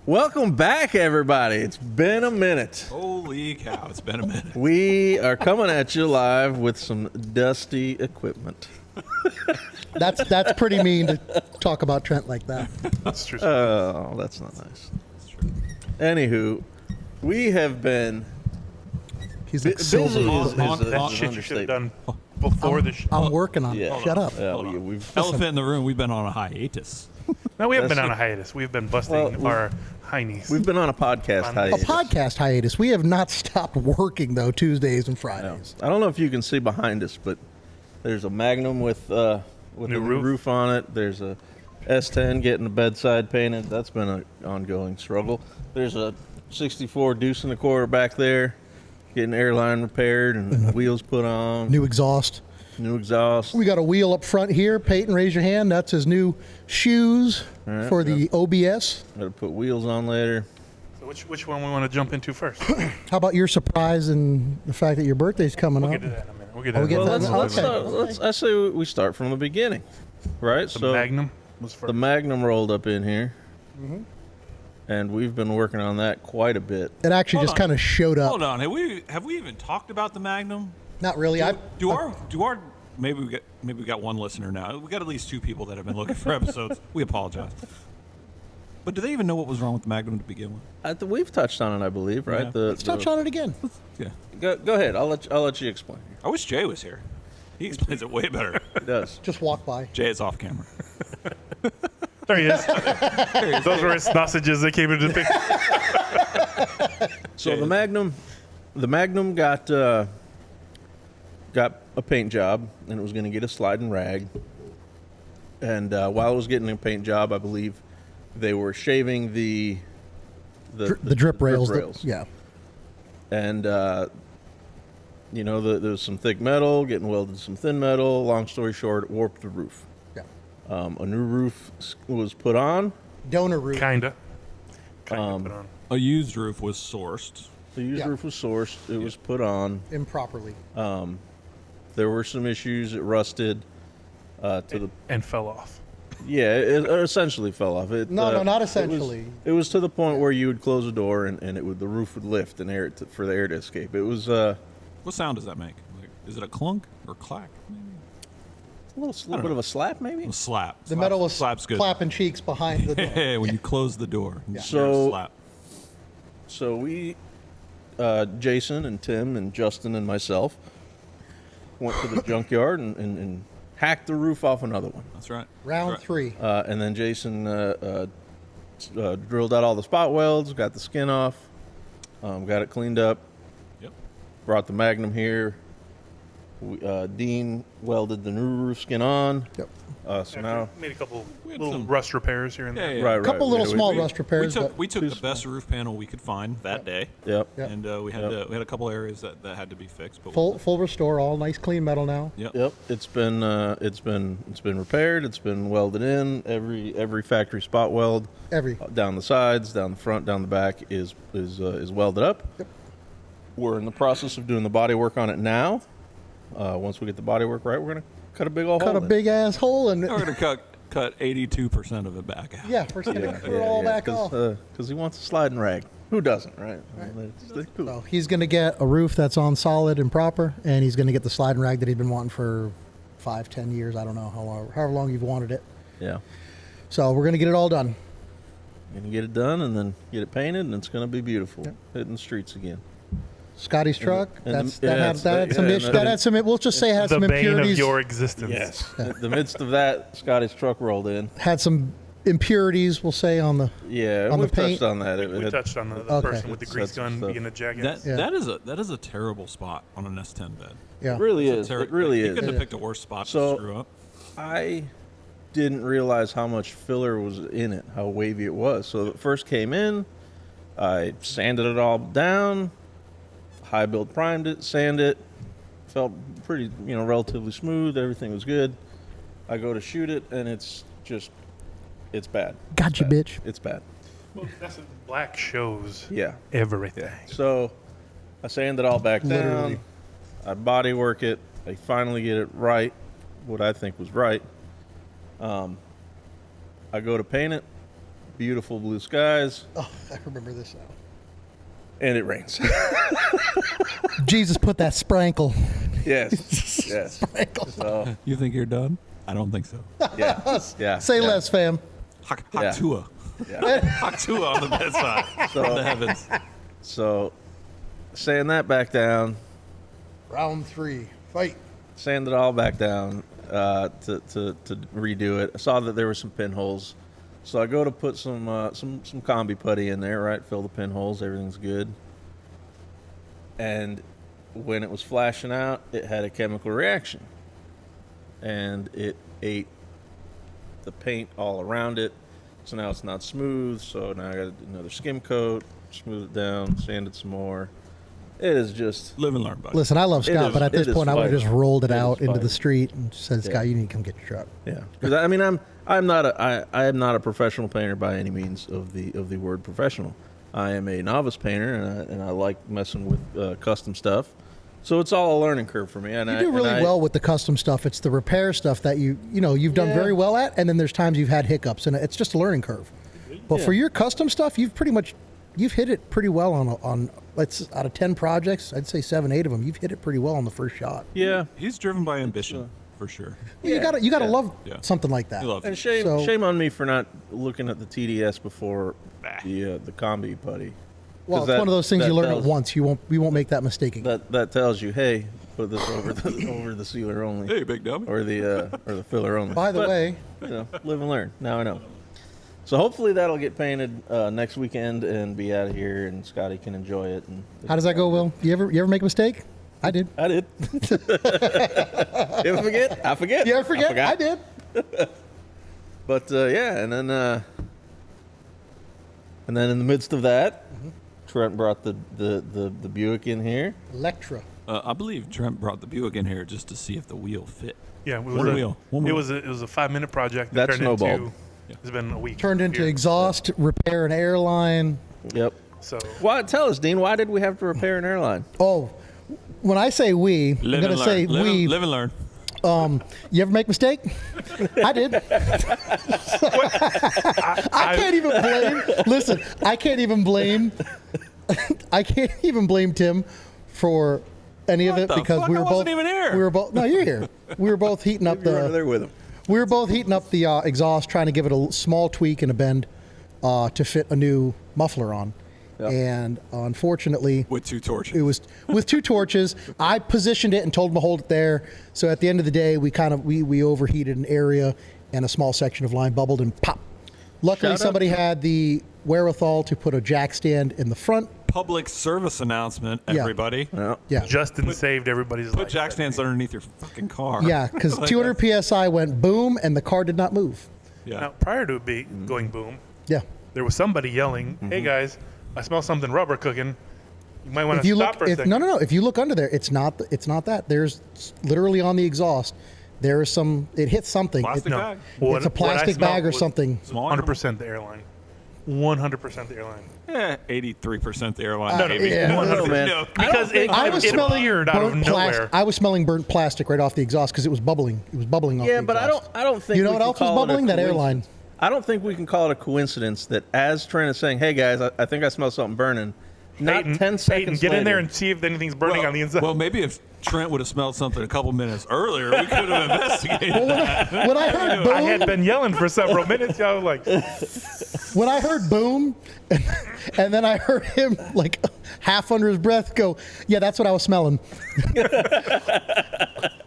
Welcome back, everybody. It's been a minute. Holy cow, it's been a minute. We are coming at you live with some dusty equipment. That's pretty mean to talk about Trent like that. That's true. Oh, that's not nice. That's true. Anywho, we have been He's like busy. silver. On- Shit you should have done before the show. I'm working on it. Yeah. Shut up. Hold on. we've Elephant in the room, we've been on a hiatus. No, we haven't been That's- on a hiatus. We've been busting our heinies. we've been on a podcast A hiatus. podcast hiatus. We have not stopped working though Tuesdays and Fridays. I don't know if you can see behind us, but there's a Magnum with a new roof on it. There's a S10 getting the bedside painted. That's been an ongoing struggle. There's a 64 deuce and a quarter back there, getting airline repaired and wheels put on. New exhaust. New exhaust. We got a wheel up front here. Peyton, raise your hand. That's his new shoes right, for the OBS. Got to put wheels on later. So which one we want to jump into first? How about your surprise and the fact that your birthday's coming We'll up? get to that in a minute. We'll get Oh, to we get that. that Well, Okay. I say we start from the beginning, right? The Magnum was first. The Magnum rolled up in here, and we've been working on that quite a bit. It actually Hold just on. kind of showed up. Hold on, have we even talked about the Magnum? Not really. Do our maybe we got one listener now. We got at least two people that have been looking for episodes. We apologize. But do they even know what was wrong with the Magnum to begin with? We've touched on it, I believe, right? Yeah. Let's touch on it again. Yeah. Go ahead. I'll let you explain. I wish Jay was here. He explains it way better. It does. Just walk by. Jay is off camera. There he is. Those were his sausages that came into the picture. So the Magnum got a paint job, and it was going to get a sliding rag. And while it was getting a paint job, I believe they were shaving the drip rails. Yeah. And there was some thick metal getting welded to some thin metal. Long story short, it warped the roof. Yeah. A new roof was put on. Donor route. Kinda put on. A used roof was sourced. The used Yeah. roof was sourced. It was put on. Improperly. There were some issues. It rusted And fell off. Yeah, it essentially fell off. No, not essentially. It was to the point where you would close the door and the roof would lift and for the air to escape. It was What sound does that make? Like, is it a clunk or clack? Maybe? a little bit of a slap, maybe. A slap. The metal was slap's good. clapping cheeks behind the door. Hey, when you close the door. you hear a So- slap. So we, Jason and Tim and Justin and myself, went to the junkyard and hacked the roof off another one. That's right. Round That's right. 3. And then Jason drilled out all the spot welds, got the skin off, got it cleaned up, Yep. brought the Magnum here. Dean welded the new roof skin on. Yep. So now, Made a couple had little some- rust repairs here and there. Yeah, yeah. right, A couple little we- small we- rust repairs. We took Too the best roof panel we could find that day, Yep. Yep. and we had Yep. we had a couple areas that had to be fixed. But full restore, all nice clean metal now. Yep. Yep. It's been repaired. It's been welded in. Every factory spot weld Every. down the sides, down the front, down the back is welded up. Yep. We're in the process of doing the body work on it now. Once we get the body work right, we're gonna cut a big old Cut hole a in. big ass hole and We're gonna cut 82% of it back out. yeah, we're just gonna cut it all back off. Because he wants a sliding rag. Who doesn't, right? They're cool. So he's gonna get a roof that's on solid and proper, and he's gonna get the sliding rag that he's been wanting for 5-10 years. I don't know however long you've wanted it. Yeah. So we're gonna get it all done. Gonna get it done and then get it painted, and it's gonna be beautiful. Yep. Hitting the streets again. Scotty's truck. and That the- yeah, had some yeah, issues. no, That had some. We'll just say it had The some bane impurities. of your existence. In the midst of that, Scotty's truck rolled in. Had some impurities. We'll say on the. Yeah, On the we've paint? touched on that. It We had- touched on the Okay. person with the grease That's some gun stuff. being a jackass. That Yeah. that is a terrible spot on an S10 bed. Yeah. It really It's is. a terri- It really You is. couldn't have picked a worse spot So- to screw up. I didn't realize how much filler was in it, how wavy it was. So it first came in, I sanded it all down, high build primed it, sanded it, felt pretty, relatively smooth. Everything was good. I go to shoot it, and it's bad. Gotcha, Bad. bitch. It's bad. Well, black shows Yeah. everything. So I sand it all back Literally. down. I body work it. I finally get it right, what I think was right. I go to paint it. beautiful blue skies, Oh, I remember this now. and it rains. Jesus put that sprinkle. Yes, yes. Sprinkle. So You think you're done? I don't think so. yeah, yeah. Say yeah, less, fam. Haktua. Yeah. Haktua on the bedside. So- In the heavens. So, sand that back down, Round 3. Fight. sand it all back down to redo it. I saw that there were some pinholes, so I go to put some combi putty in there. Right, fill the pinholes. Everything's good. And when it was flashing out, it had a chemical reaction, and it ate the paint all around it. So now it's not smooth. So now I got to do another skim coat, smooth it down, sand it some more. It is just Live and learn, buddy. Listen, I love It Scott, is- but at it this is point, I would have fighting. just rolled it It is out into the fighting. street and said, Yeah. Scott, you need to come get your truck. yeah. Because I mean, I'm not I am not a professional painter by any means of the word professional. I am a novice painter, and I like messing with custom stuff. So it's all a learning curve for me. And You do really well with the custom stuff. It's the repair stuff that you've done Yeah. very well at, and then there's times you've had hiccups, and it's just a learning curve. But for Yeah. your custom stuff, you've hit it pretty well on let's out of 10 projects, I'd say 7, 8 of them, you've hit it pretty well on the first shot. Yeah. He's driven by ambition, for sure. You gotta yeah. love Yeah. something like that. He loves And it. shame on me for not looking at the TDS before Bah. the combi putty. Well, 'Cause it's that- one of those things that you learn tells- it once. We won't make that mistake again. That tells you, hey, put this over the sealer only, Hey, big dummy. or the filler only. By the But, way, you know, live and learn. Now I know. So hopefully that'll get painted next weekend and be out of here, and Scotty can enjoy it. And how does that go, Will? You ever make a mistake? I did. I did. Ever forget? I forget. You ever forget? forgot. I did. But yeah, and then in the midst of that, Trent brought the Buick in here. Electra. I believe Trent brought the Buick in here just to see if the wheel fit. Yeah, One wheel. it was a 5-minute project That turned snowballed. into. It's been a week. Turned into here. exhaust, repair an airline. Yep. So Why? Tell us, Dean. Why did we have to repair an airline? Oh, when I say we, I'm Live going and to say learn. we. Live and learn. You ever make a mistake? I did. I can't even blame. Listen, I can't even blame. I can't even blame Tim for any of What it the because fuck? we I were wasn't both. even here. We were both. No, you're here. We were both heating up You were under the. there with him. We were both heating up the exhaust, trying to give it a small tweak and a bend to fit a new muffler on. Yep. And unfortunately, With 2 torches. it was with 2 torches. I positioned it and told him to hold it there. So at the end of the day, we overheated an area, and a small section of line bubbled and pop. Luckily, Shout out somebody to- had the wherewithal to put a jack stand in the front. Public service announcement, Yeah. everybody. Well, Yeah, Justin saved everybody's Put life. jack stands underneath your fucking car. yeah, because 200 psi went boom, and the car did not move. Yeah. Now, prior to it going boom, Yeah. there was somebody yelling, "Hey guys, I smell something rubber cooking. You might want If to you stop look, for a second." no. If you look under there, it's not that. There's literally on the exhaust. There is some. It hits something. Plastic No. bag. What- It's a what I plastic smelled bag or was something. Small 100% the airline. 100% the airline. 83% the airline. No, maybe. yeah. I don't know, man. No. Because it, I was it smelling appeared out of burnt nowhere. plastic. I was smelling burnt plastic right off the exhaust because it was bubbling. It was bubbling off. yeah, the but exhaust. I don't think You know we what can else was call it a bubbling? That coincidence. airline. I don't think we can call it a coincidence that as Trent is saying, "Hey guys, I think I smell something burning." Not Peyton, 10 seconds Peyton, get in there later. and see if anything's burning on the inside. Well, maybe if Trent would have smelled something a couple minutes earlier, we could have investigated that. When I heard boom, I had been yelling for several minutes. I was like, when I heard boom, and then I heard him like half under his breath go, "Yeah, that's what I was smelling."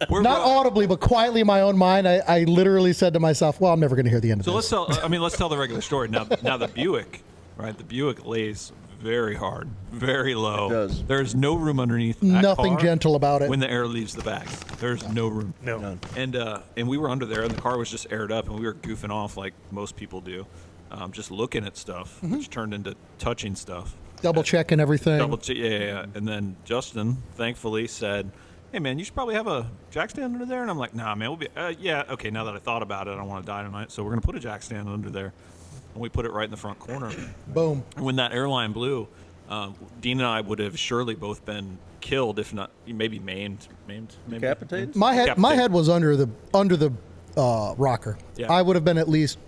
We're Not wrong. audibly, but quietly in my own mind, I literally said to myself, "Well, I'm never going to hear the end of So this." let's tell the regular story. Now the Buick, right? The Buick lays very hard, very low. It does. There's no room underneath that Nothing car gentle about it. when the air leaves the bags. There's no room. no. None. And we were under there, and the car was just aired up, and we were goofing off like most people do, just looking at stuff, Mm-hmm. which turned into touching stuff. Double checking everything. Yeah. And then Justin, thankfully, said, "Hey man, you should probably have a jack stand under there." And I'm like, "Nah, man, we'll be yeah, okay." Now that I thought about it, I don't want to die tonight, so we're gonna put a jack stand under there, and we put it right in the front corner. Boom. And when that airline blew, Dean and I would have surely both been killed, if not maybe maimed, maybe. Decapitated? My head Decapitated. was under the rocker. Yeah. I would have been at least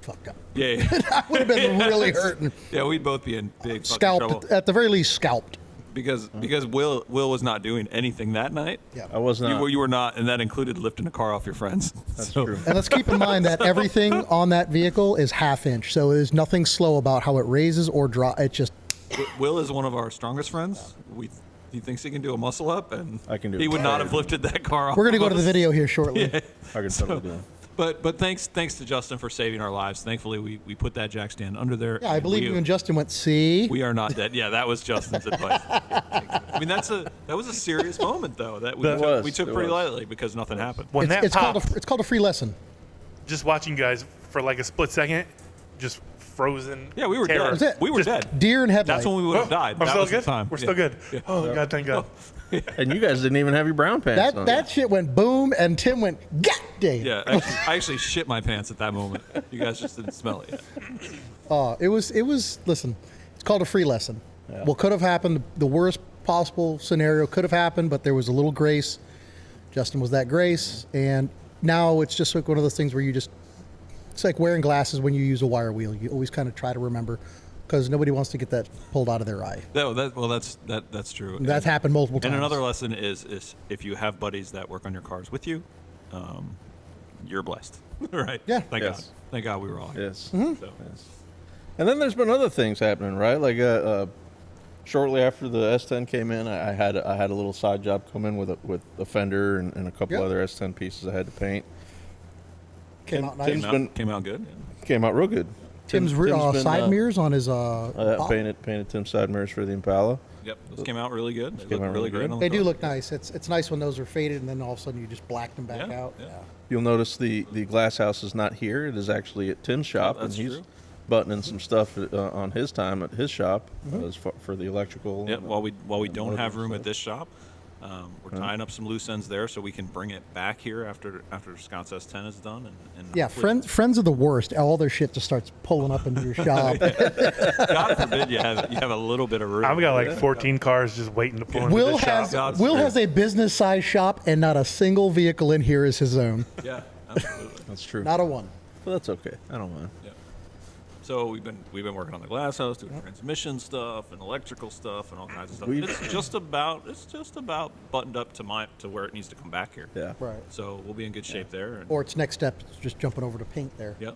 fucked up. Yeah. I would have been really hurting. Yeah, we'd both be in big fucking trouble. Scalped, at the very least, scalped. Because Will was not doing anything that night. Yeah. I was not. You were not, and that included lifting a car off your friends. That's true. And let's keep in mind that everything on that vehicle is half-inch, so there's nothing slow about how it raises or drops. It just Will is one of our strongest friends. He thinks he can do a muscle up, and I can do he it. would not have lifted that car off. we're gonna go of to the us. video here shortly. I can totally do it. But thanks to Justin for saving our lives. Thankfully, we put that jack stand under there. Yeah, I believe you and Justin went, see? We are not dead. Yeah, that was Justin's advice. I mean, that was a serious moment though that we took It pretty was. lightly because nothing happened. When that It's popped, called a free lesson. just watching you guys for like a split second, just frozen. Yeah, we were terror. dead. That's it. We were Just dead. Deer and headlight. That's when we would have died. We're That still was the good. time. We're Yeah. still good. Yeah. Oh God, thank God. And you guys didn't even have your brown pants on. that shit went boom, and Tim went, God damn. Yeah, I actually shit my pants at that moment. You guys just didn't smell it yet. It was. Listen, it's called a free lesson. What could have happened, the worst possible scenario could have happened, but there was a little grace. Justin was that grace, and now it's just like one of those things where you just. It's like wearing glasses when you use a wire wheel. You always kind of try to remember, because nobody wants to get that pulled out of their eye. That's true. That's happened multiple times. And another lesson is if you have buddies that work on your cars with you, you're blessed, right? Yeah. Thank Yes. God. Thank God we were all here. Yes. So, Yes. And then there's been other things happening, right? Like shortly after the S10 came in, I had a little side job come in with a fender and a couple Yep. other S10 pieces I had to paint. Came out nice. Tim's been came out good. came out real good. Tim's been, side mirrors on his pop. painted Tim's side mirrors for the Impala. Yep, those came out really good. They came look out really really great. good. on the They do car. look nice. It's nice when those are faded, and then all of a sudden you just black them back Yeah, out. yeah. You'll notice the glass house is not here. It is actually at Tim's shop, that's and he's true. buttoning some stuff on his time at his shop as for the electrical. Yeah, while we don't motor have room stuff. at this shop, we're tying up some loose ends there so we can bring it back here after Scott's S10 is done. And Yeah, hopefully- friends are the worst. All their shit just starts pulling up into your shop. God forbid you have a little bit of room. I've got like 14 cars just waiting to pull into Will the shop. has a business size shop, and not a single vehicle in here is his own. Yeah, absolutely. That's true. Not a one. But that's okay. I don't mind. Yeah. So we've been working on the glass house, doing transmission stuff and electrical stuff and all kinds of stuff. It's just about buttoned up to where it needs to come back here. Yeah. Right. So we'll be in good shape there. And, Or its next step is just jumping over to paint there. yep.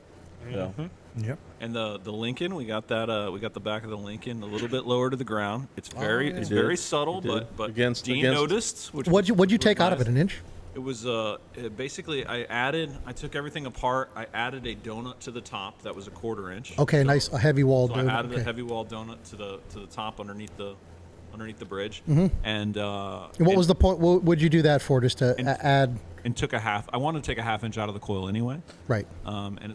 Yeah. Yep. And the Lincoln, we got the back of the Lincoln a little bit lower to the ground. It's very You did. very subtle, You did. but Against- Dean against- noticed. What'd you was take out of nice. it? An inch? It was basically I took everything apart. I added a donut to the top that was a 1/4 inch. Okay, So- nice. A heavy wall So donut. I added okay. a heavy wall donut to the top underneath the bridge, Mm-hmm. and And what was the point? What would you do that for? Just to add? and took a half. I wanted to take a 1/2 inch out of the coil anyway, Right.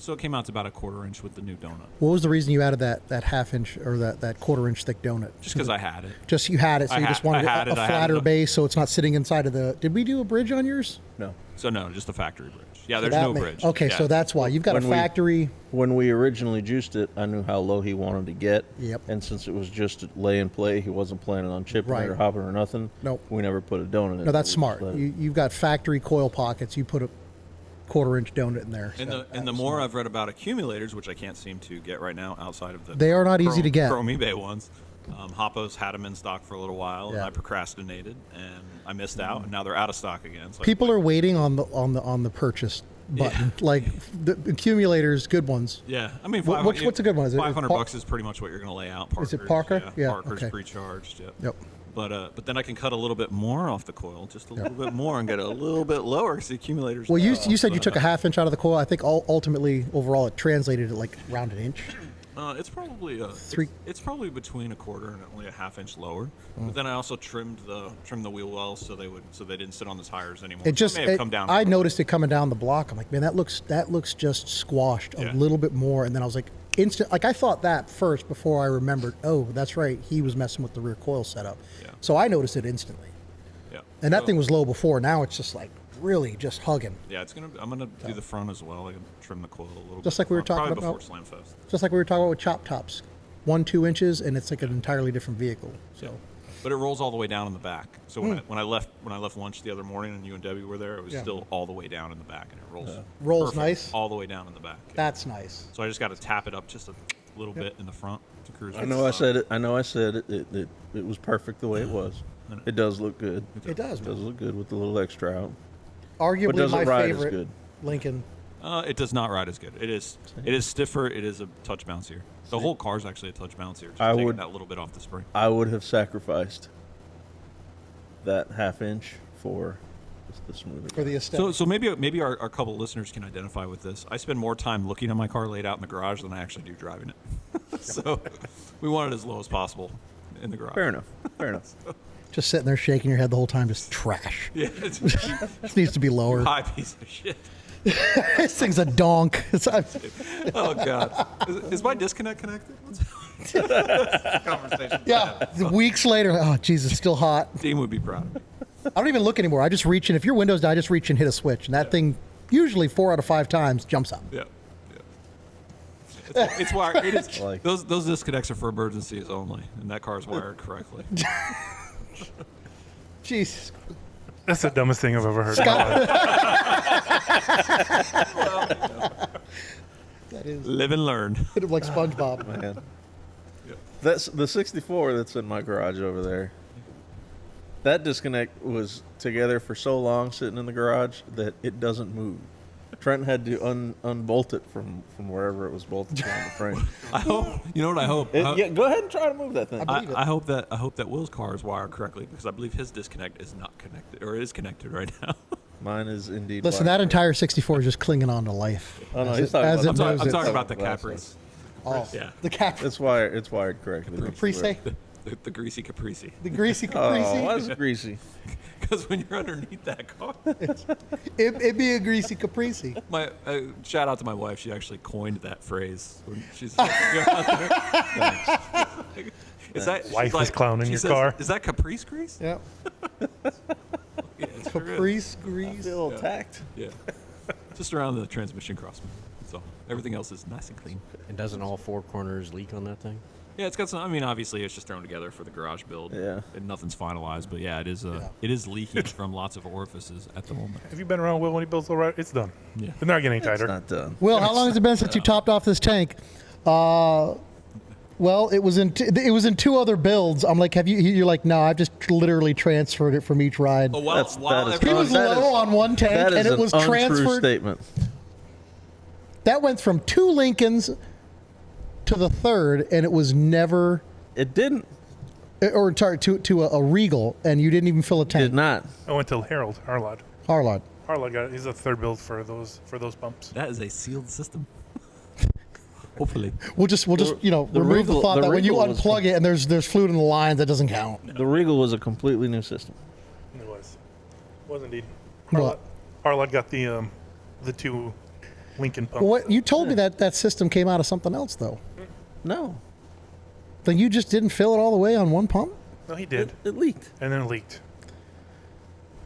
so it came out to about a 1/4 inch with the new donut. What was the reason you added that 1/2 inch or that 1/4 inch thick donut? Just because I had it. Just you had it, so I you had- just wanted I had a it, I had flatter it. base, so it's not sitting inside of the. Did we do a bridge on yours? No. So no, just the factory bridge. Yeah, there's That no ma- bridge. Okay, Yeah. so that's why you've got a When we- factory. When we originally juiced it, I knew how low he wanted to get. Yep. And since it was just lay and play, he wasn't planning on chipping Right. it or hopping or nothing. Nope. We never put a donut in. No, that's We just smart. let it- You've got factory coil pockets. You put a 1/4 inch donut in there. And So the that was more smart. I've read about accumulators, which I can't seem to get right now outside of the They are not easy Chrome- to get. Chrome eBay ones. Hoppo's had them in stock for a little while, and Yeah. I procrastinated and I missed out, and now they're out of stock again. So People are waiting on the purchase button. Like the accumulators, good ones. yeah, I mean, What's a good one? Is it $500 is pretty much what you're going to lay out. Parker's, Is it Parker? Yeah, Yeah, Parker's okay. pre-charged. Yep. Yep. But then I can cut a little bit more off the coil, just a little bit more, and get it a little bit lower because the accumulators. Well, you said you took a 1/2 inch out of the coil. I think ultimately overall it translated to like around an inch. It's probably Three- It's probably between a 1/4 and only a 1/2 inch lower. But then I also trimmed the wheel wells so they didn't sit on the tires anymore. It just may have come down. I noticed it coming down the block. I'm like, man, that looks just squashed a Yeah. little bit more. And then I was like, instant. Like I thought that first before I remembered. Oh, that's right. He was messing with the rear coil setup. Yeah. So I noticed it instantly. Yeah. And that So- thing was low before. Now it's just like really just hugging. Yeah, I'm gonna do the front as well. I can trim the coil a little. Just bit like we were front, talking probably about- before Slamfest. Just like we were talking about with chop tops, 1-2 inches, and it's like an entirely different vehicle. So but it rolls all the way down in the back. So when I left lunch the other morning and you and Debbie were there, it was still all the way down in the back, and it rolls Rolls nice? all the way down in the back. That's nice. So I just got to tap it up just a little bit in the front to cruise. I know I said it. I know I said it. It was perfect the way it was. It does look good. It does. It does look good with the little extra out. Arguably does it my ride as favorite good? Lincoln. It does not ride as good. It is stiffer. It is a touch bouncier. The whole car is actually a touch bouncier. Just taking that little bit off the spring. I would have sacrificed that half-inch for the smoother. For the aesthetic. So maybe our couple listeners can identify with this. I spend more time looking at my car laid out in the garage than I actually do driving it. So we want it as low as possible in the garage. Fair enough. Fair enough. Just sitting there shaking your head the whole time, just trash. Yeah, This needs to be lower. high piece of shit. This thing's a donk. Oh God, is my disconnect connected? Conversation. Yeah. Weeks later, oh Jesus, still hot. Dean would be proud of me. I don't even look anymore. I just reach in. If your window's down, I just reach and hit a switch, and that thing usually 4 out of 5 times jumps up. Yeah. It's wired. It is, Like- those disconnects are for emergencies only, and that car is wired correctly. Jesus. That's the dumbest thing I've ever heard. That is Live and learn. like SpongeBob. Man. That's the 64 that's in my garage over there. That disconnect was together for so long sitting in the garage that it doesn't move. Trent had to unbolt it from wherever it was bolted to on the frame. I hope. You know what I hope. Yeah, go ahead and try to move that thing. believe it. I hope that Will's car is wired correctly because I believe his disconnect is not connected or is connected right now. Mine is indeed. Listen, wired. that entire 64 is just clinging on to life. Oh, no, As he's it- talking as about it the- moves I'm it. talking about the Glass Caprice. Oh, Yeah. the cap. It's wired correctly. Caprice. The greasy Caprice. The greasy Oh, Caprice. why is it greasy? Because when you're underneath that car, It'd be a greasy Caprice. my shout out to my wife. She actually coined that phrase. When she's like, "You're out there." Is that she's Wife is clowning she your says, car. Is that Caprice grease? Yeah. Yeah, it sure is. Caprice grease. Feel attacked. Yeah. Just around the transmission crossman. So everything else is nice and clean. And doesn't all 4 corners leak on that thing? Yeah, it's got some. I mean, obviously, it's just thrown together for the garage build. Yeah. And nothing's finalized, but yeah, it is leaking from lots of orifices at the moment. Have you been around Will when he builds Lowrider? It's done. Yeah. They're not getting It's tighter. not done. Will, how long has it been since you topped off this tank? Well, it was in 2 other builds. I'm like, have you? You're like, no, I've just literally transferred it from each ride. Oh, while That is He was that low is- on one tank, That is and it an was untrue transferred. statement. That went from 2 Lincolns to the 3rd, and it was never, It didn't. or to a Regal, and you didn't even fill a Did tank. not. I went to Harold Harlod. Harlot. Harlod got it. He's a 3rd build for those pumps. That is a sealed system. Hopefully. We'll just remove the Regal- thought the that when you Regal was- unplug it and there's fluid in the lines, that doesn't count. The Regal was a completely new system. It was indeed. What? Harlod got the 2 Lincoln pumps. What you told me that system came out of something else though. No, Then you just didn't fill it all the way on one pump. No, he did, it leaked, and then it leaked.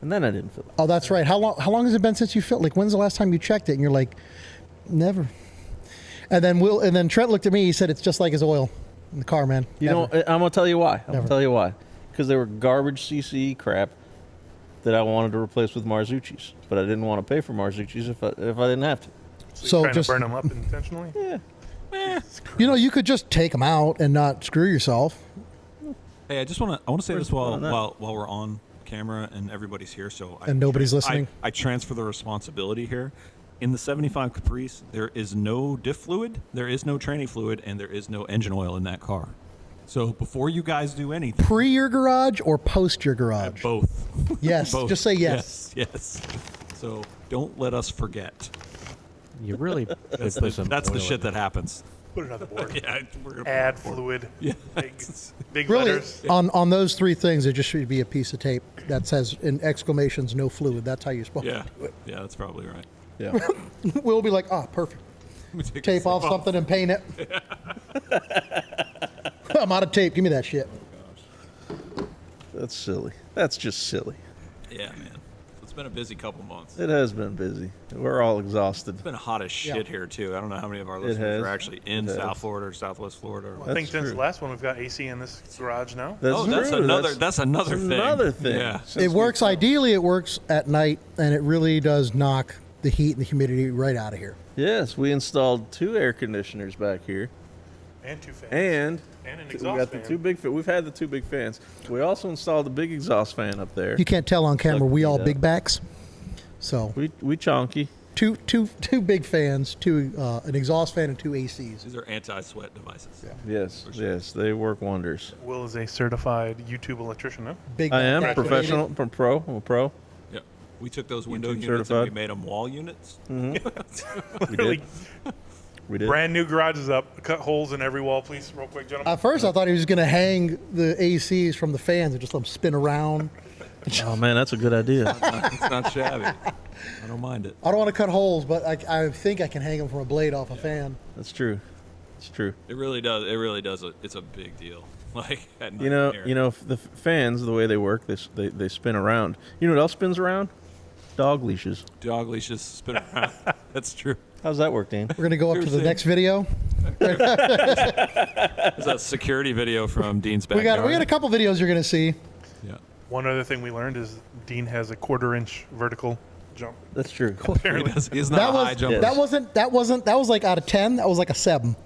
and then I didn't fill it. Oh, that's right. How long has it been since you filled? Like, when's the last time you checked it? And you're like, never. And then Trent looked at me. He said, "It's just like his oil in the car, man." You Never. know, I'm gonna tell you why. I'm Never. gonna tell you why. Because they were garbage CCE crap that I wanted to replace with Marzucci's, but I didn't want to pay for Marzucci's if I didn't have to. So Trying just to burn them up intentionally. Yeah. you could just take them out and not screw yourself. Hey, I want to say this on that? while we're on camera and everybody's here, so And nobody's listening? I transfer the responsibility here. In the 75 Caprice, there is no diff fluid, there is no tranny fluid, and there is no engine oil in that car. So before you guys do anything, Pre your garage or post your garage? both. Yes. Both. Just say yes. Yes. So don't let us forget. You really That's put some the oil shit in that happens. Put it on the board. Yeah, we're gonna Add fluid. Yeah. Big Really, letters. on those 3 things, there just should be a piece of tape that says in exclamations, "No fluid." That's how you're supposed Yeah. to do it. Yeah, that's probably right. Yeah. We'll be like, "Ah, perfect." Let me take a Tape sip off something and paint it. I'm out of tape. Give me that shit. That's silly. That's just silly. Yeah, man. That's been a busy couple months. It has been busy. We're all exhausted. It's been hot as shit here too. I don't know how many of our listeners has. are actually in It has. South Florida or Southwest Florida. Or I think since true. the last one, we've got AC in this garage now. That's oh, that's true. another. That's another thing. Another thing. Yeah. Since It works we- ideally. It works at night, and it really does knock the heat and the humidity right out of here. Yes, we installed 2 air conditioners back here, And 2 fans. and an we exhaust got fan. the 2 big. We've had the 2 big fans. We also installed a big exhaust fan up there. You can't tell on camera. Suck We the all heat up. big backs, so We chonky. two big fans, an exhaust fan, and 2 ACs. These are anti-sweat devices. Yes, yes, they work wonders. Will is a certified YouTube electrician, huh? Big I am back activated. professional, from pro. I'm a pro. Yeah. We took those window YouTube units and certified. we made them wall units. We Really did. We did. brand new garage is up. Cut holes in every wall, please, real quick, gentlemen. At first, I thought he was going to hang the ACs from the fans and just let them spin around. Oh man, that's a good idea. It's not shabby. I don't mind it. I don't want to cut holes, but I think I can hang them from a blade off a fan. That's true. It's true. It really does. It really does. It's a big deal. Like at night here. You know, the fans, the way they work, they spin around. You know what else spins around? Dog leashes. Dog leashes spin around. That's true. How's that work, Dean? We're going to go up to the Seriously. next video. There's a security video from Dean's We backyard. got a couple videos you're going to see. Yeah. One other thing we learned is Dean has a 1/4 inch vertical jump. That's true. He does, he's not That a high was jumper. that was like out of 10. That was like a 7.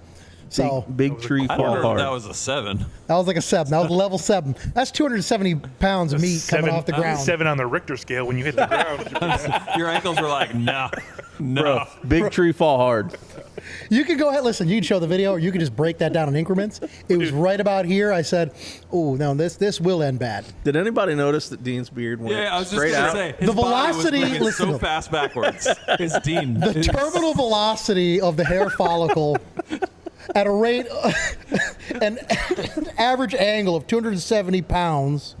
So Big tree I don't fall know if hard. that was a 7. that was like a 7. That was level 7. That's 270 pounds of meat coming off the ground. 7 on the Richter scale when you hit the ground. Your ankles were like, no, no. Bro, big tree fall hard. You can go ahead, listen, you can show the video, or you can just break that down in increments. It was right about here. I said, oh, no, this will end bad. Did anybody notice that Dean's beard went Yeah, I was just straight going to out? say. His The body velocity- was moving listen. so fast backwards. His Dean. The terminal velocity of the hair follicle at a rate, an average angle of 270 pounds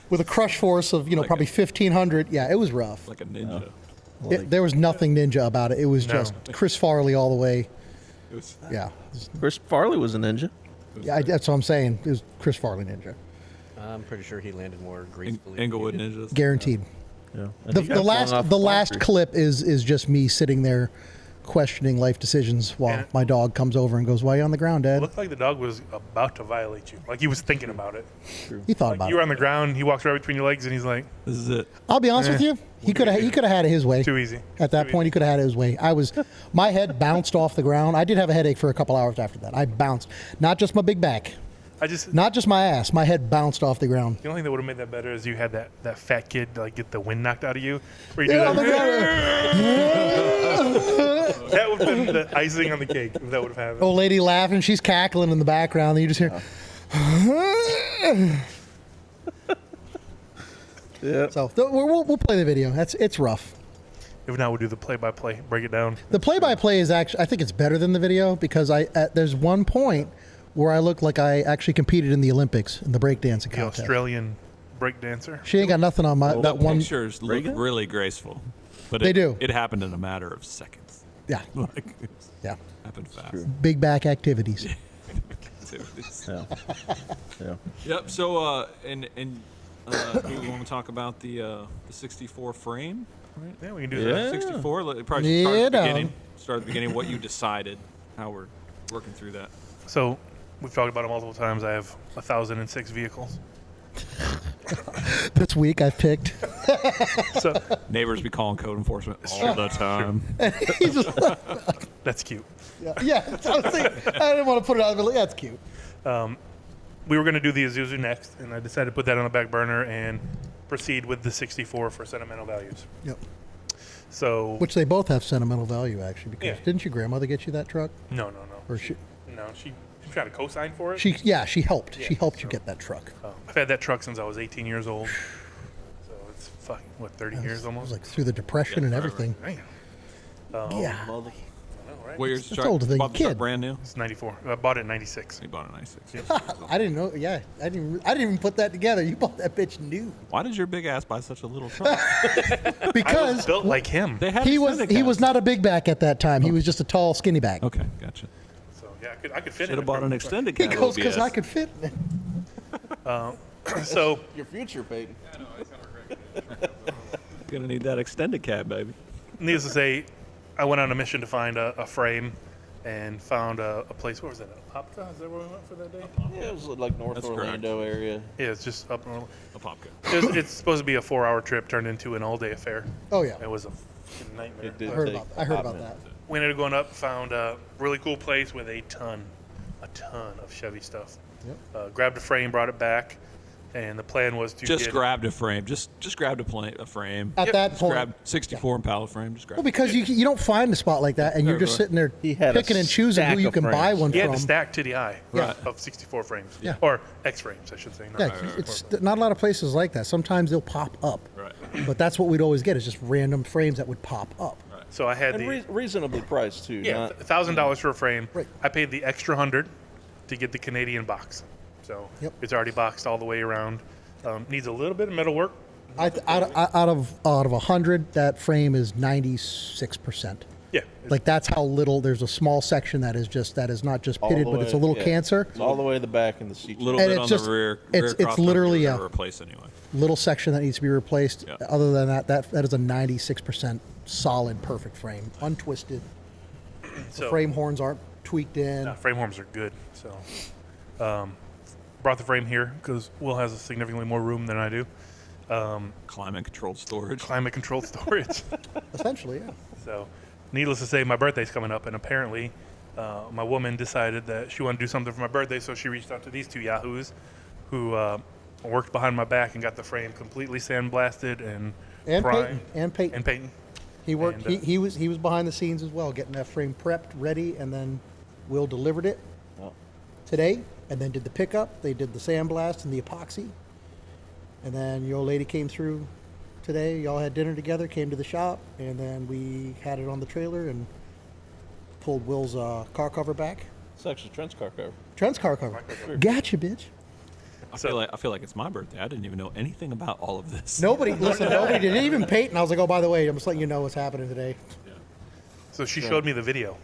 with a crush force of, probably 1,500. Yeah, it was rough. Like a ninja. There was nothing ninja about it. It was No. just Chris Farley all the way. It was, Yeah. Chris Farley was a ninja. Yeah, that's what I'm saying. It was Chris Farley ninja. I'm pretty sure he landed more gracefully. Englewood ninjas. Guaranteed. Yeah. The last clip is just me sitting there questioning life decisions while And- my dog comes over and goes, "Why are you on the ground, It Dad?" looked like the dog was about to violate you. Like he was thinking about it. He thought about You were it. on the ground. He walks right between your legs, and he's like, This is it. I'll be honest with you. He could have had it his way. too easy. At that Too point, easy. he could have had it his way. My head bounced off the ground. I did have a headache for a couple hours after that. I bounced, not just my big back, not just my ass. My head bounced off the ground. The only thing that would have made that better is you had that fat kid like get the wind knocked out of you. Where you do Yeah, on the that. ground. That would have been the icing on the cake if that would have happened. Old lady laughing. She's cackling in the background. And you just hear. Yeah. So we'll play the video. It's rough. If not, we'll do the play-by-play. Break it down. The play-by-play is actually, I think it's better than the video because there's one point where I look like I actually competed in the Olympics in the breakdancing The contest. Australian break dancer. She ain't got nothing on my The that one. pictures look Reagan? really graceful. But They do. It happened in a matter of seconds. Yeah, Like, it yeah. happened fast. Big back activities. Yeah. Yeah. Yep. So, do we want to talk about the 64 frame? Yeah, we can do Yeah. that. 64. Probably start at the Yeah. beginning. Start at the beginning. What you decided. How we're working through that. So we've talked about it multiple times. I have 1,006 vehicles. This week I picked. So Neighbors be calling code enforcement all the time. He's just, that's cute. yeah, I didn't want to put it out, but that's cute. We were going to do the Isuzu next, and I decided to put that on the back burner and proceed with the 64 for sentimental values. Yep. So Which they both have sentimental value actually. Because Yeah. didn't your grandmother get you that truck? no. Or she got a cosign for it. she helped. Yeah, She helped you so- get that truck. I've had that truck since I was 18 years old. So it's fucking, 30 years It was almost? like through the depression and forever. everything. Damn. Yeah. I know, right? What year's It's the truck? older than Bought the your truck kid. brand new. It's 94. I bought it in 96. You bought a 96. I didn't know. Yeah, I didn't even put that together. You bought that bitch new Why did your big ass buy such a little truck? I was because built like him. They had he extended was cabs. not a big back at that time. He was just a tall, skinny back. Okay, gotcha. So yeah, I could fit Should in have bought it. an extended He cab. goes because OBS. I could fit. So Your future, Peyton. Gonna need that extended cab, baby. Needless to say, I went on a mission to find a frame and found a place. Where was that? Apopka? Is that where we went for that day? Yeah, it was like North That's Orlando area. Yeah, it's just up north. A popka. It's supposed to be a 4-hour trip turned into an all-day affair. Oh yeah, It was a fucking nightmare. It did I heard take about. I heard a about minute. that. We ended up going up, found a really cool place with a ton of Chevy stuff. Yep. Grabbed a frame, brought it back, and the plan was to Just get grabbed a frame. Just grabbed a frame. At that Just point, grabbed 64 Impala frame. Just grabbed. well, because you don't find a spot like that, and you're just right. sitting there He had a picking and choosing stack who you of can buy frames. one He had from. the stack to the eye Right. of 64 frames. Yeah. Or X frames, I should say. not Yeah, 64 it's frames. not a lot of places like that. Sometimes they'll pop up, Right. but that's what we'd always get is just random frames that would pop up. So I had And the reasonably priced too. yeah not- $1,000 for a frame. Right. I paid the extra 100 to get the Canadian box. So Yep. it's already boxed all the way around. Needs a little bit of metal work. Out of 100, that frame is 96%. Yeah. Like that's how little. There's a small section that is not just all pitted, the but it's a way- little yeah. cancer. It's all the way to the back and the seat. Little And bit it's on just- the rear. it's rear cross literally, member yeah. to replace anyway. Little section that needs to be replaced. Yeah. Other than that is a 96% solid, perfect frame, untwisted. The So frame horns aren't tweaked in. frame horns are good. So brought the frame here because Will has significantly more room than I do. Climate controlled storage. Climate controlled storage. Essentially, yeah. So, needless to say, my birthday's coming up, and apparently, my woman decided that she wanted to do something for my birthday, so she reached out to these two yahoos, who worked behind my back and got the frame completely sandblasted and primed. Peyton. And Peyton. He worked. and, He was behind the scenes as well, getting that frame prepped, ready, and then Will delivered it Oh. today, and then did the pickup. They did the sandblast and the epoxy, and then your old lady came through today. Y'all had dinner together, came to the shop, and then we had it on the trailer and pulled Will's car cover back. It's actually Trent's car cover. Trent's car cover. Gotcha, bitch. I feel like it's my birthday. I didn't even know anything about all of this. Nobody did. Even Peyton. I was like, oh, by the way, I'm just letting you know what's happening today. So she showed me the video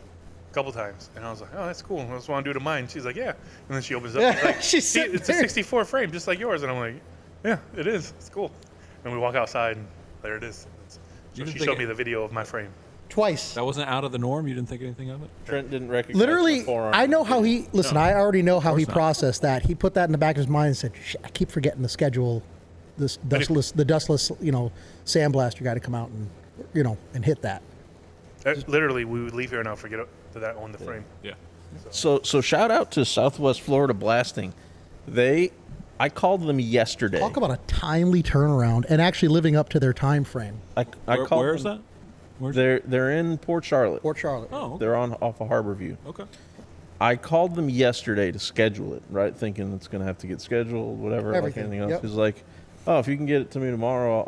a couple times, and I was like, oh, that's cool. I just want to do it to mine. She's like, yeah. And then she opens up. She's like, She's see, sitting it's a there. 64 frame, just like yours. And I'm like, yeah, it is. It's cool. And we walk outside, and there it is. So didn't she think showed it- me the video of my frame. Twice. That wasn't out of the norm. You didn't think anything of it. Trent didn't recognize Literally, the forearm. I know how he. Listen, I already know how he not. processed that. He put that in the back of his mind and said, "Shit, I keep forgetting the schedule. This dustless, sandblaster got to come out and, and hit that." Literally, we would leave here and I'll forget that I own the frame. Yeah. So shout out to Southwest Florida Blasting. I called them yesterday. Talk about a timely turnaround and actually living up to their time frame. I called Where's them- that? Where's They're in Port Charlotte. Port Charlotte. Oh, okay. They're off of Harborview. Okay. I called them yesterday to schedule it, right? Thinking it's going to have to get scheduled, whatever, Everything, like anything else. yep. He's like, "Oh, if you can get it to me tomorrow,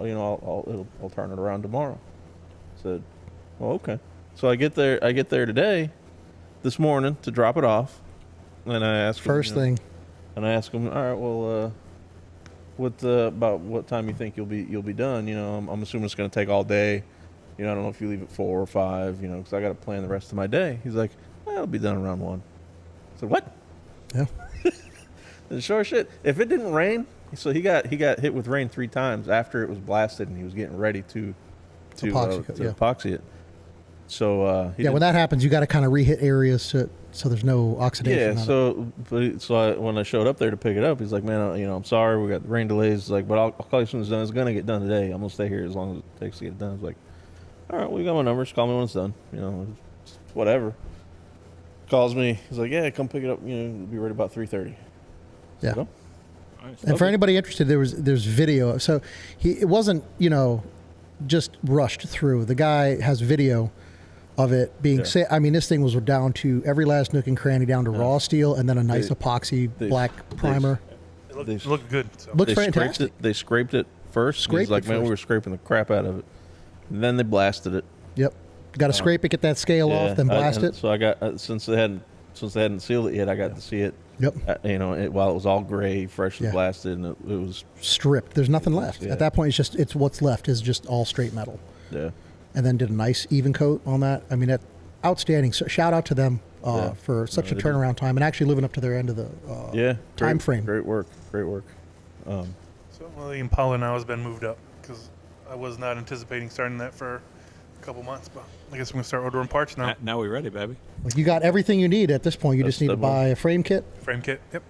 I'll turn it around tomorrow." I said, "Well, okay." So I get there this morning to drop it off, and I ask First thing. and I ask him, "All right, well, about what time you think you'll be done? I'm assuming it's going to take all day. I don't know if you leave at 4 or 5, because I got to plan the rest of my day." He's like, "I'll be done around 1." I said, "What?" Yeah. And sure shit. If it didn't rain, so he got hit with rain 3 times after it was blasted, and he was getting ready to epoxy it. So Yeah, when that happens, you got to kind of re-hit areas so there's no oxidation. yeah. So when I showed up there to pick it up, he's like, "Man, I'm sorry, we got rain delays. Like, but I'll call you as soon as it's done. It's gonna get done today. I'm gonna stay here as long as it takes to get it done." I was like, "All right, well, you got my number. Just call me when it's done. Whatever." Calls me. He's like, "Yeah, come pick it up. Be ready about 3:30." Yeah. So, Nice. And for anybody interested, there's video. So it wasn't just rushed through. The guy has video of it being Yeah. set. I mean, this thing was down to every last nook and cranny, down to raw steel, and then a nice They- epoxy they- black primer. It looked good. So. Looks they scraped fantastic. it. They scraped it first. Scraped He's like, it "Man, we first. were scraping the crap out of it." And then they blasted it. Yep. Got to scrape it, get that scale off, then blast and it. So I got since they hadn't sealed it yet, I got to see it. Yep. While it was all gray, freshly Yeah. blasted, and it was Stripped. There's nothing left. Yeah. At that point, it's what's left is just all straight metal. yeah. And then did a nice even coat on that. I mean, that outstanding. So shout out to them Yeah. for such a they did. turnaround time and actually living up to their end of the Yeah, time great, frame. Great work. So the Impala now has been moved up. because I was not anticipating starting that for a couple months. But I guess I'm gonna start ordering parts now. Now we're ready, baby. Like you got everything you need at this point. You That's just need to the one. buy a frame kit, Frame kit. Yep.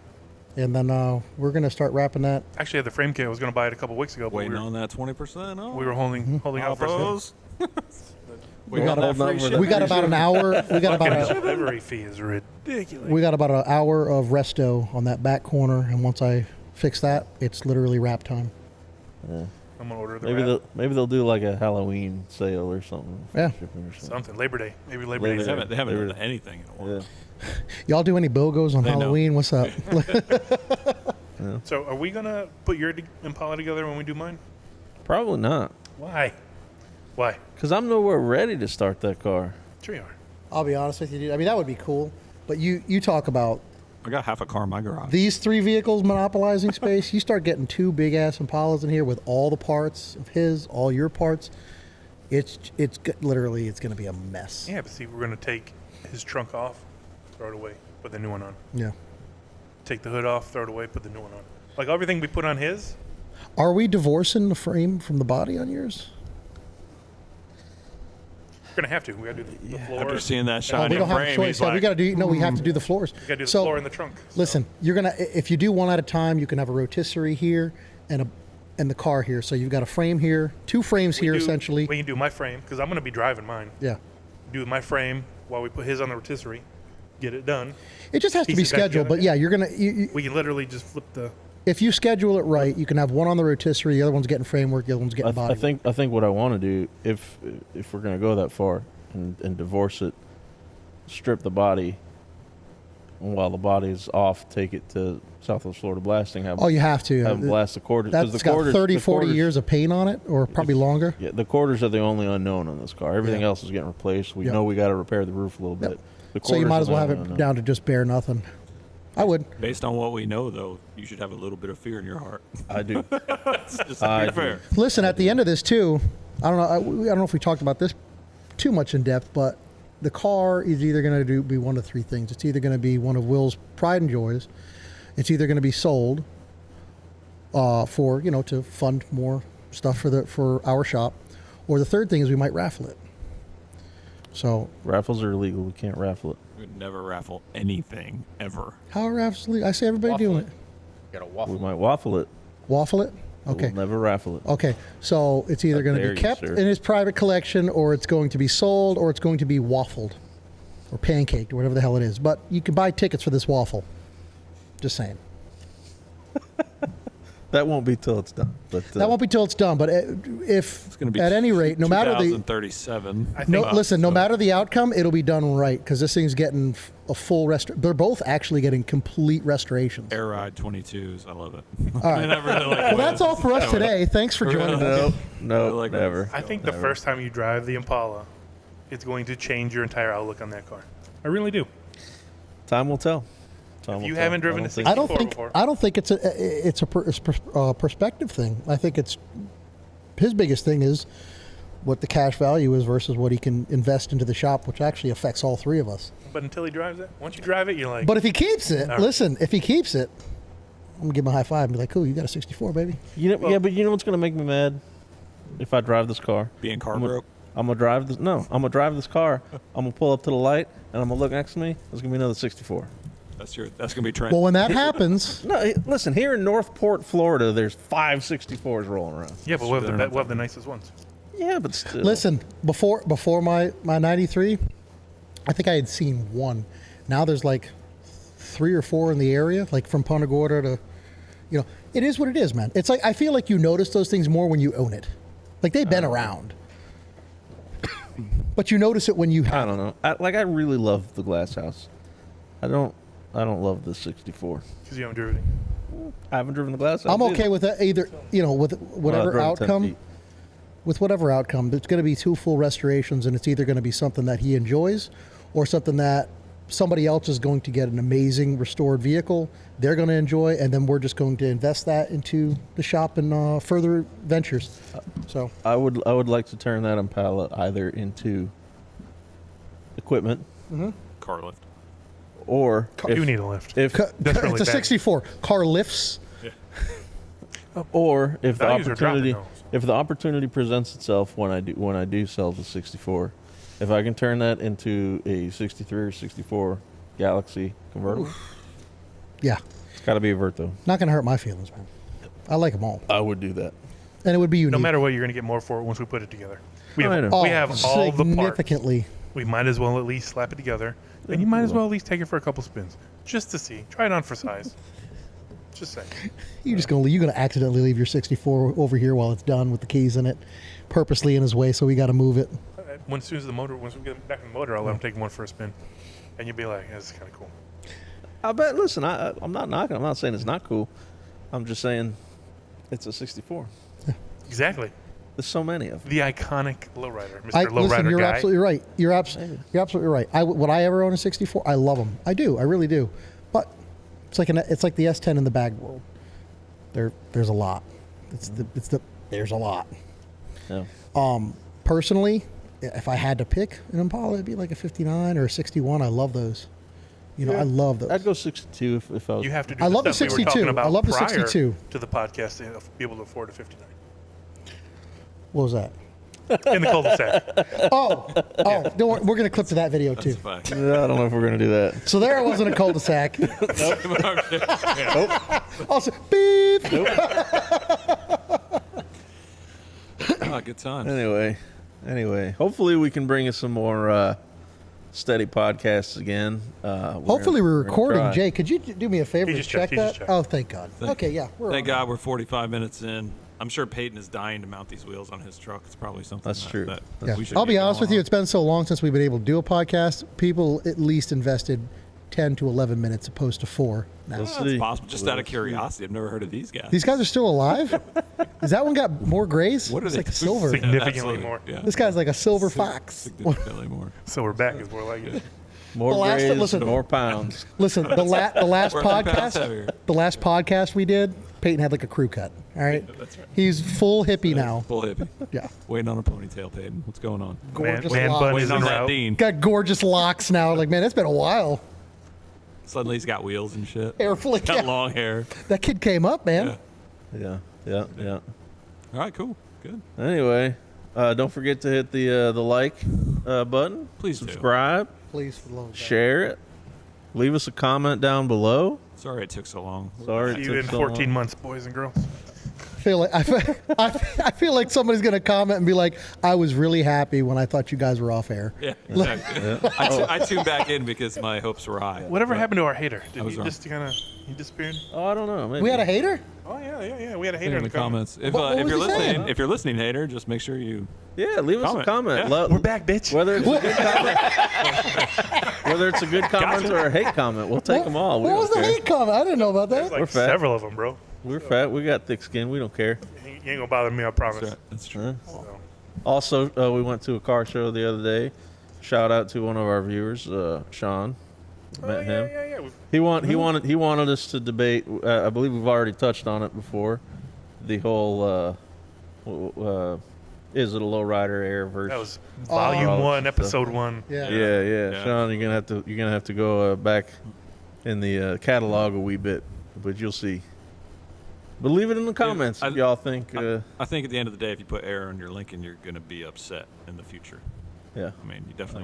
and then we're gonna start wrapping that. Actually, I had the frame kit. I was gonna buy it a couple weeks ago, but Waiting on that 20% off. we were holding out for Those. We got got that a- free shit. We got about an hour. We got about the a, delivery fee is ridiculous. we got about an hour of resto on that back corner, and once I fix that, it's literally wrap time. I'm gonna order the Maybe wrap. they'll do like a Halloween sale or something. for Yeah. shipping or something. Something Labor Day. Maybe Labor Labor Day. Day. They haven't They were- done anything in a while. Yeah. Y'all do any BOGOs on They know. Halloween? What's up? So, are we gonna put your Impala together when we do mine? Probably not, Why? Why? because I'm nowhere ready to start that car. Sure you are. I'll be honest with you, dude. I mean, that would be cool. But you talk about I got half a car in my garage. these 3 vehicles monopolizing space. You start getting 2 big ass Impalas in here with all the parts of his, all your parts. Literally it's going to be a mess. Yeah, but see, we're gonna take his trunk off, throw it away, put the new one on. Yeah. Take the hood off, throw it away, put the new one on. Like everything we put on his. Are we divorcing the frame from the body on yours? We're gonna have to. We gotta do the floor. After seeing that Oh, shiny we don't have a frame, choice. he's Yeah, like, we got to do. No, we have to do the floors. We gotta do the So, floor and the trunk. So- Listen, you're gonna if you do one at a time, you can have a rotisserie here and the car here. So you've got a frame here, 2 frames we here do- essentially. We can do my frame because I'm gonna be driving mine. Yeah. Do my frame while we put his on the rotisserie. Get it done. It just has to Piece be it back scheduled, together. but yeah, you're gonna. We can literally just flip the. If you schedule it right, you can have one on the rotisserie, the other one's getting framework, the other one's getting body. I think what I want to do, if we're gonna go that far and divorce it, strip the body, and while the body's off, take it to Southwest Florida Blasting. Have Oh, you have to. have them blast the quarters. 'cause That's the got quarters, 30, the 40 quarters- years of paint on it, or probably longer. Yeah, the quarters are the only unknown on this car. Everything Yeah. else is getting replaced. We Yep. know we got to repair the roof a little Yep. bit. The So you quarters might are as the well have only it unknown. down to just bare nothing. I would. based on what we know, though, you should have a little bit of fear in your heart. I do. Just to I be do. fair. Listen, at the end of this too, I don't know. I don't know if we talked about this too much in depth, but the car is either going to be one of 3 things. It's either going to be one of Will's pride and joys. It's either going to be sold for to fund more stuff for our shop, or the third thing is we might raffle it. So Raffles are illegal. We can't raffle it. We would never raffle anything ever. how are raffles? I see everybody doing it. Got a We waffle. might waffle it. Waffle it. But Okay. We'll never raffle it. Okay, so it's either How going to dare be you, kept sir. in his private collection, or it's going to be sold, or it's going to be waffled, or pancaked, or whatever the hell it is. But you can buy tickets for this waffle. Just saying. That won't be till it's done. But That won't be till it's done. But if It's going to be at any rate, no matter the 2037. I no, think. listen, no matter the outcome, it'll be done right because this thing's getting a full They're both actually getting complete restorations. Air Ride 22s. I love it. All right. I really like Well, that's all for us today. Thanks for joining us. no, I like that. never. I think the first time you drive the Impala, it's going to change your entire outlook on that car. I really do. Time will tell. Time will you tell. haven't driven I a don't think- I don't 64 think before. I don't think it's a perspective thing. I think it's his biggest thing is what the cash value is versus what he can invest into the shop, which actually affects all 3 of us. But until he drives it, once you drive it, you're like. But if he keeps it, All right. listen, if he keeps it, I'm gonna give him a high five and be like, "Cool, you got a 64, baby." Yeah, but you know what's gonna make me mad? If I drive this car. Being car I'm broke. gonna drive this. No, I'm gonna drive this car. I'm gonna pull up to the light, and I'm gonna look next to me. There's gonna be another 64. That's gonna be Trent. Well, when that happens, No, listen. Here in Northport, Florida, there's 5 64s rolling around. yeah, but They're not we'll have the nicest ones. Yeah, but still. listen, before my 93, I think I had seen 1. Now there's like 3 or 4 in the area, like from Punta Gorda to, it is what it is, man. It's like I feel like you notice those things more when you own it. Like they've been around, but you notice it when you I have. don't know. I really love the Glass House. I don't love the 64. Because you haven't driven it. I haven't driven the Glass House. I'm okay with that either, with whatever outcome. With whatever outcome, there's going to be 2 full restorations, and it's either going to be something that he enjoys, or something that somebody else is going to get an amazing restored vehicle they're going to enjoy, and then we're just going to invest that into the shop and further ventures. So I would like to turn that Impala either into equipment Car lift. or You need a lift. if That's really it's a bad. 64 car lifts. or if the Values are dropping opportunity though, so. if the opportunity presents itself when I do sell the 64, if I can turn that into a 63 or 64 Galaxy convertible, Yeah. it's got to be a Vert though. Not going to hurt my feelings, man. I like them all. I would do that. And it would be unique. No matter what, you're going to get more for it once we put it together. We I have, know. we have all the parts. significantly. We might as well at least slap it together. And you might as well at least take it for a couple spins. Just to see. Try it on for size. Just saying. You're gonna accidentally leave your 64 over here while it's done with the keys in it, purposely in his way. So we got to move it. Once we get back in the motor, I'll let him take one for a spin. And you'll be like, yeah, this is kind of cool. I bet. Listen, I'm not knocking. I'm not saying it's not cool. I'm just saying it's a 64. Exactly. There's so many of them. The iconic lowrider, Mr. Lowrider Listen, you're guy. absolutely right. You're absolutely right. Would I ever own a 64? I love them. I do. I really do. But it's like the S10 in the bag world. There's a lot. There's a lot. Yeah. Personally, if I had to pick an Impala, it'd be like a 59 or a 61. I love those. I love those. I'd go 62 if I was. You have to do I the love the stuff we were 62. talking about I love the prior 62. to the podcast to be able to afford a 59 What was that? in the cul-de-sac. Oh, don't worry. We're going to clip to that video too. Yeah, I don't know if we're gonna do that. So there I was in a cul-de-sac. Nope. Also, beep. Good times. Anyway, hopefully we can bring us some more steady podcasts again. Hopefully we're gonna recording. try. Jay, could you do me a favor He and just check checked. He that? just checked. Oh, thank God. Okay, yeah. Thank God we're 45 minutes in. I'm sure Peyton is dying to mount these wheels on his truck. It's probably something That's true. that Yeah. we should I'll be get honest with going you. on. It's been so long since we've been able to do a podcast. People at least invested 10 to 11 minutes opposed to 4 now. We'll That's see. possible. Just out of curiosity, I've never heard of these guys. These guys are still alive? Is that one got more grays? What are It's they? like a silver. Significantly Absolutely. more. Yeah. This guy's like a silver fox. Significantly more. So we're back is more like it. More The last- grays, listen. more pounds. Listen, the last We're 10 pounds podcast, heavier. the last podcast we did, Peyton had like a crew cut. All right, That's right. he's full hippie now. Full hippie. Yeah, Waiting on a ponytail, Peyton. What's going on? gorgeous Man locks. bun is Waiting en on that route. Dean. Got gorgeous locks now. Like, man, it's been a while. Suddenly he's got wheels and shit. Hair flick. Got Yeah. long hair. That kid came up, man. Yeah. Yeah. All right, cool. Good. Anyway, don't forget to hit the like button. Please do. subscribe, Please, for the love of God. share it, leave us a comment down below. Sorry it took so long. Sorry, See it you in took so 14 long. months, boys and girls. I feel like somebody's gonna comment and be like, "I was really happy when I thought you guys were off air." Yeah, exactly. I tuned back in because my hopes were high. Whatever happened to our hater? Did was he wrong. just kind of he disappeared? Oh, I don't know. Maybe. We had a hater. Oh yeah. We had a Put it hater in the comments. If, What if was you're he listening, saying? if you're listening, hater, just make sure you. Yeah, leave us a Comment. comment. Yeah. We're back, bitch. Whether it's a good comment, whether it's a good comment or a hate comment, we'll take them all. We What don't was the care. hate comment? I didn't know about There's that. We're like fat. several of them, bro. We're fat. We got thick skin. We don't care. You ain't gonna bother me, I promise. That's right. That's true. Huh? Also, we went to a car show the other day. Shout out to one of our viewers, Sean. Met him. Yeah. He wanted us to debate. I believe we've already touched on it before. The whole is it a lowrider air versus? That was volume Oh. 1, episode 1. Yeah. Yeah. Sean, you're gonna have to go back in the catalog a wee bit, but you'll see. But leave it in the comments if y'all think. I think at the end of the day, if you put error on your Lincoln, you're going to be upset in the future. Yeah, I mean, you definitely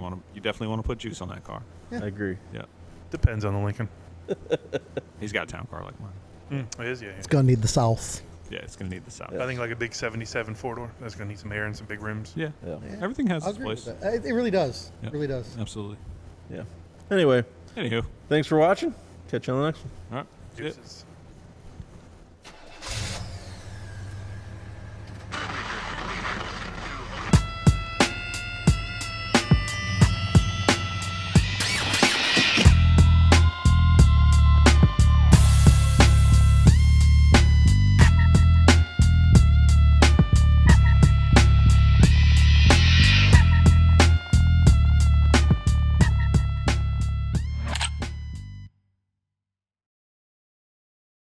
want to put juice on that car. I agree. Yeah. Depends on the Lincoln. He's got a town car like mine. It is, yeah. It's gonna need the South. Yeah, it's going to need the south. I think like a big 77 4-door. That's gonna need some air and some big rims. Yeah. Yeah. Everything has I its agree with place. that. It really does. Yeah. It really does. Absolutely. Yeah. Anyway, Anywho, thanks for watching. Catch you on the next one. all right. That's it. Deuces.